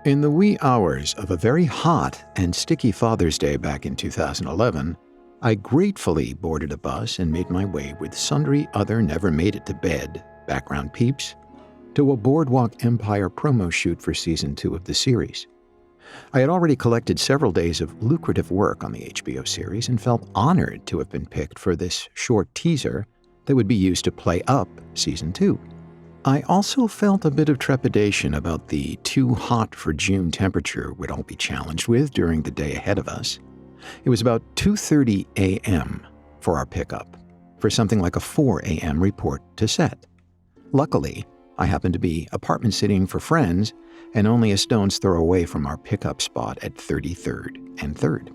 In the wee hours of a very hot and sticky Father's Day back in 2011, I gratefully boarded a bus and made my way with sundry other never-made-it-to-bed background peeps to a BOARDWALK EMPIRE promo shoot for Season 2 of the series. I had already collected several days of lucrative work on the HBO series and felt honored to have been picked for this short teaser that would be used to play up Season 2. I also felt a bit of trepidation about the too hot for June temperature we'd all be challenged with during the day ahead of us. It was about 2:30 a.m. for our pickup, for something like a 4 a.m. report to set. Luckily, I happened to be apartment sitting for friends and only a stone's throw away from our pickup spot at 33rd and 3rd.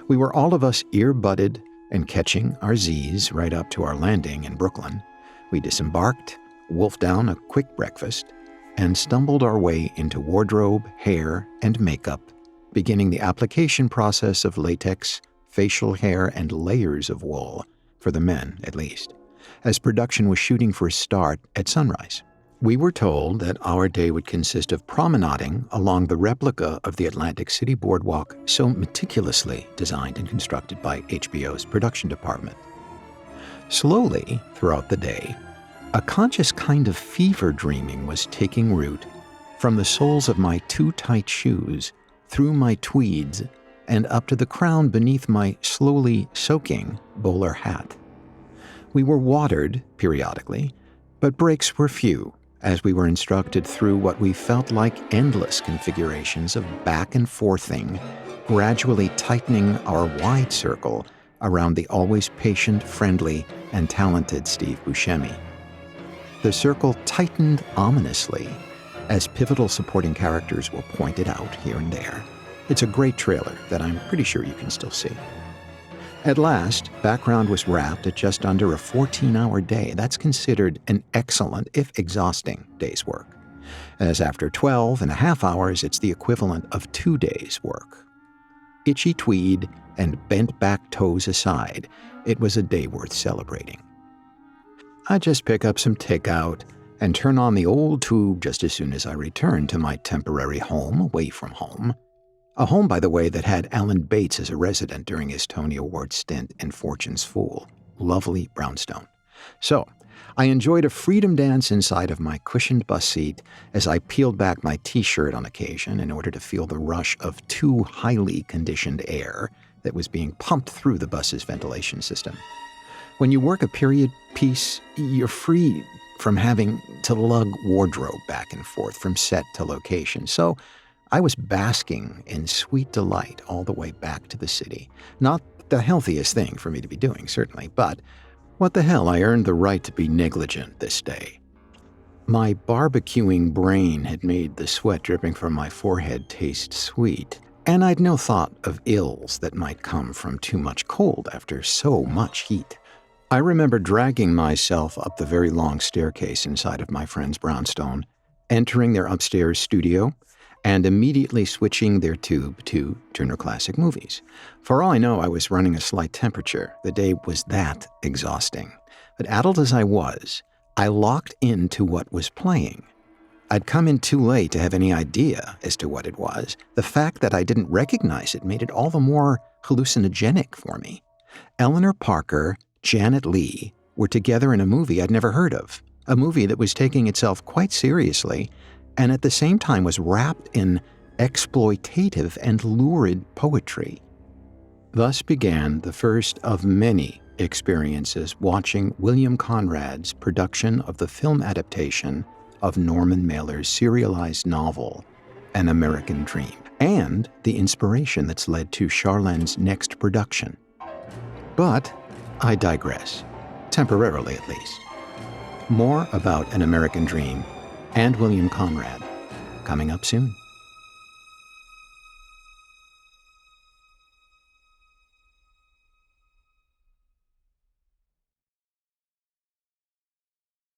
We were all of us ear-budded and catching our Z's right up to our landing in Brooklyn. We disembarked, wolfed down a quick breakfast, and stumbled our way into wardrobe, hair, and makeup, beginning the application process of latex, facial hair, and layers of wool, for the men at least, as production was shooting for a start at sunrise. We were told that our day would consist of promenading along the replica of the Atlantic City boardwalk so meticulously designed and constructed by HBO's production department. Slowly, throughout the day, a conscious kind of fever dreaming was taking root from the soles of my too tight shoes, through my tweeds, and up to the crown beneath my slowly soaking bowler hat. We were watered periodically, but breaks were few, as we were instructed through what we felt like endless configurations of back and forthing, gradually tightening our wide circle around the always patient, friendly, and talented Steve Buscemi. The circle tightened ominously as pivotal supporting characters were pointed out here and there. It's a great trailer that I'm pretty sure you can still see. At last, background was wrapped at just under a 14-hour day. That's considered an excellent, if exhausting, day's work, as after 12 and a half hours, it's the equivalent of 2 days' work. Itchy tweed and bent back toes aside, it was a day worth celebrating. I just pick up some takeout and turn on the old tube just as soon as I return to my temporary home away from home. A home, by the way, that had Alan Bates as a resident during his Tony Award stint in Fortune's Fool. Lovely brownstone. So, I enjoyed a freedom dance inside of my cushioned bus seat as I peeled back my t-shirt on occasion in order to feel the rush of too highly conditioned air that was being pumped through the bus's ventilation system. When you work a period piece, you're free from having to lug wardrobe back and forth from set to location. So I was basking in sweet delight all the way back to the city. Not the healthiest thing for me to be doing, certainly, but what the hell, I earned the right to be negligent this day. My barbecuing brain had made the sweat dripping from my forehead taste sweet, and I'd no thought of ills that might come from too much cold after so much heat. I remember dragging myself up the very long staircase inside of my friend's brownstone, entering their upstairs studio, and immediately switching their tube to Turner Classic Movies. For all I know, I was running a slight temperature. The day was that exhausting. But addled as I was, I locked into what was playing. I'd come in too late to have any idea as to what it was. The fact that I didn't recognize it made it all the more hallucinogenic for me. Eleanor Parker, Janet Leigh were together in a movie I'd never heard of, a movie that was taking itself quite seriously and at the same time was wrapped in exploitative and lurid poetry. Thus began the first of many experiences watching William Conrad's production of the film adaptation of Norman Mailer's serialized novel, An American Dream, and the inspiration that's led to Charlene's next production. But I digress, temporarily at least. More about An American Dream and William Conrad coming up soon.